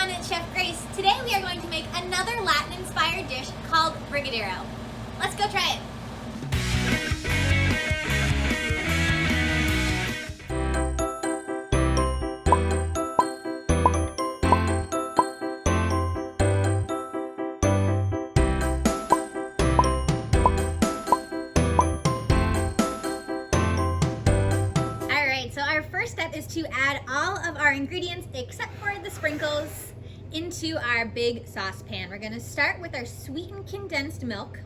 everyone, it's Chef Grace. Today we are going to make another Latin-inspired dish called Brigadeiro. Let's go try it. So our first step is to add all of our ingredients except for the sprinkles into our big saucepan. We're going to start with our sweetened condensed milk.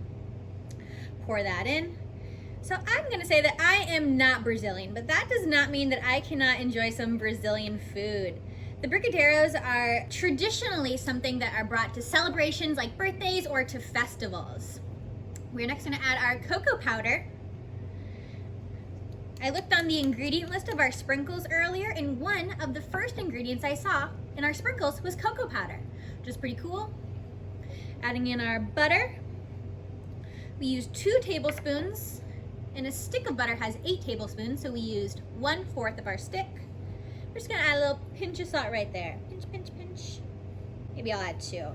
Pour that in. So I'm going to say that I am not Brazilian, but that does not mean that I cannot enjoy some Brazilian food. The brigadeiros are traditionally something that are brought to celebrations like birthdays or to festivals. We're next going to add our cocoa powder. I looked on the ingredient list of our sprinkles earlier, and one of the first ingredients I saw in our sprinkles was cocoa powder, which is pretty cool. Adding in our butter. We used 2 tablespoons, and a stick of butter has 8 tablespoons, so we used 1/4 of our stick. We're just gonna add a little pinch of salt right there. Pinch, pinch, pinch. Maybe I'll add 2.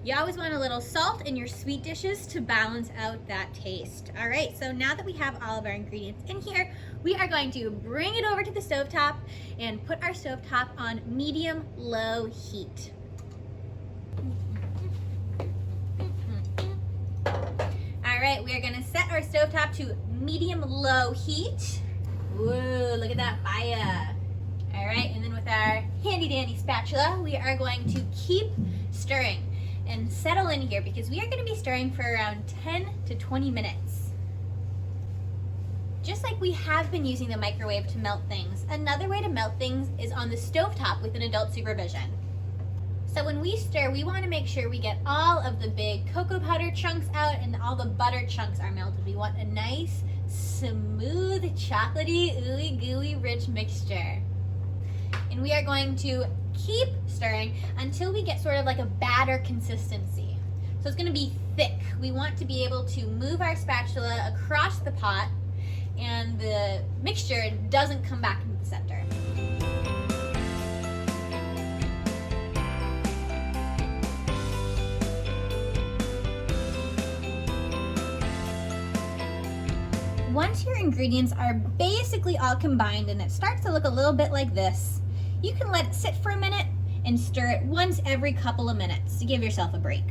You always want a little salt in your sweet dishes to balance out that taste. All right, so now that we have all of our ingredients in here, we are going to bring it over to the stovetop and put our stovetop on medium-low heat. All right, we are gonna set our stovetop to medium-low heat. Whoa, look at that fire. All right, and then with our handy-dandy spatula, we are going to keep stirring and settle in here because we are going to be stirring for around 10 to 20 minutes. Just like we have been using the microwave to melt things, another way to melt things is on the stovetop with an adult supervision. So when we stir, we want to make sure we get all of the big cocoa powder chunks out and all the butter chunks are melted. We want a nice, smooth, chocolatey, ooey gooey rich mixture. And we are going to keep stirring until we get sort of like a batter consistency. So it's going to be thick. We want to be able to move our spatula across the pot and the mixture doesn't come back into the center. Once your ingredients are basically all combined and it starts to look a little bit like this, you can let it sit for a minute and stir it once every couple of minutes to give yourself a break.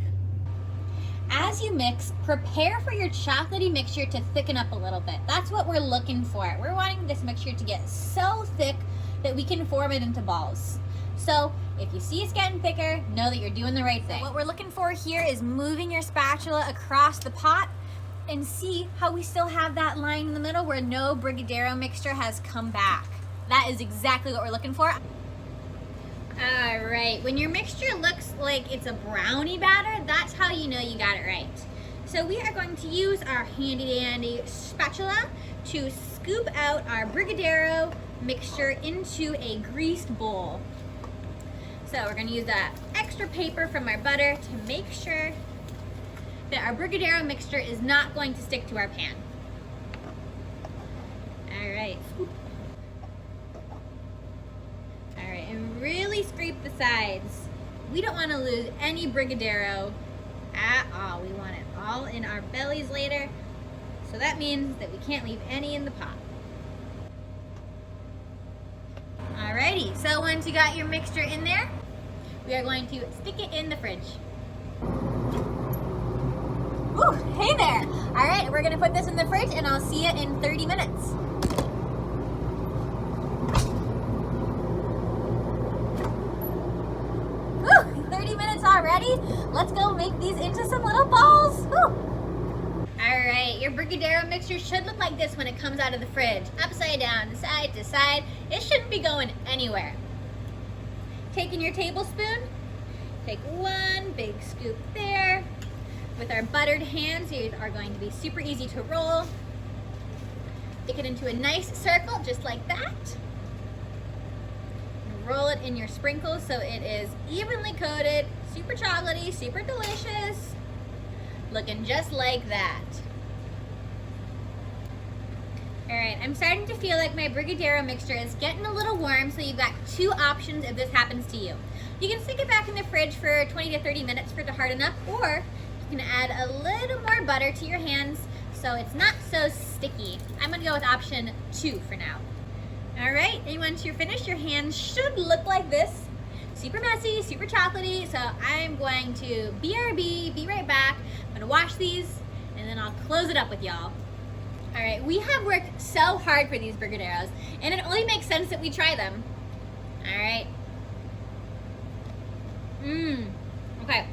As you mix, prepare for your chocolatey mixture to thicken up a little bit. That's what we're looking for. We're wanting this mixture to get so thick that we can form it into balls. So if you see it's getting thicker, know that you're doing the right thing. What we're looking for here is moving your spatula across the pot and see how we still have that line in the middle where no brigadeiro mixture has come back. That is exactly what we're looking for. All right, when your mixture looks like it's a brownie batter, that's how you know you got it right. So we are going to use our handy dandy spatula to scoop out our brigadeiro mixture into a greased bowl. So we're gonna use that extra paper from our butter to make sure that our brigadeiro mixture is not going to stick to our pan. All right, scoop. And really scrape the sides. We don't want to lose any brigadeiro at all. We want it all in our bellies later. So that means that we can't leave any in the pot. Alrighty, so once you got your mixture in there, we are going to stick it in the fridge. Ooh, hey there! Alright, we're going to put this in the fridge and I'll see you in 30 minutes. Already? Let's go make these into some little balls. Woo. All right, your brigadeiro mixture should look like this when it comes out of the fridge. Upside down, side to side. It shouldn't be going anywhere. Taking your tablespoon, take one big scoop there. With our buttered hands, these are going to be super easy to roll. Stick it into a nice circle, just like that. Roll it in your sprinkles so it is evenly coated, super chocolatey, super delicious, looking just like that. All right, I'm starting to feel like my brigadeiro mixture is getting a little warm, so you've got 2 options if this happens to you. You can stick it back in the fridge for 20 to 30 minutes for it to harden up, or you can add a little more butter to your hands so it's not so sticky. I'm gonna go with option 2 for now. All right, and once you're finished, your hands should look like this. Super messy, super chocolatey, so I'm going to BRB, be right back. I'm gonna wash these, and then I'll close it up with y'all. All right, we have worked so hard for these Brigadeiros, and it only makes sense that we try them. All right. Okay.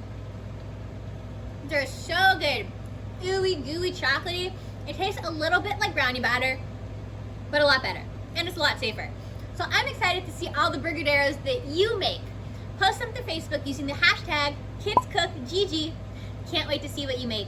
They're so good. Ooey, gooey, chocolatey. It tastes a little bit like brownie batter, but a lot better. And it's a lot safer. So I'm excited to see all the Brigadeiros that you make. Post them to Facebook using the hashtag KidsCookGG. Can't wait to see what you make.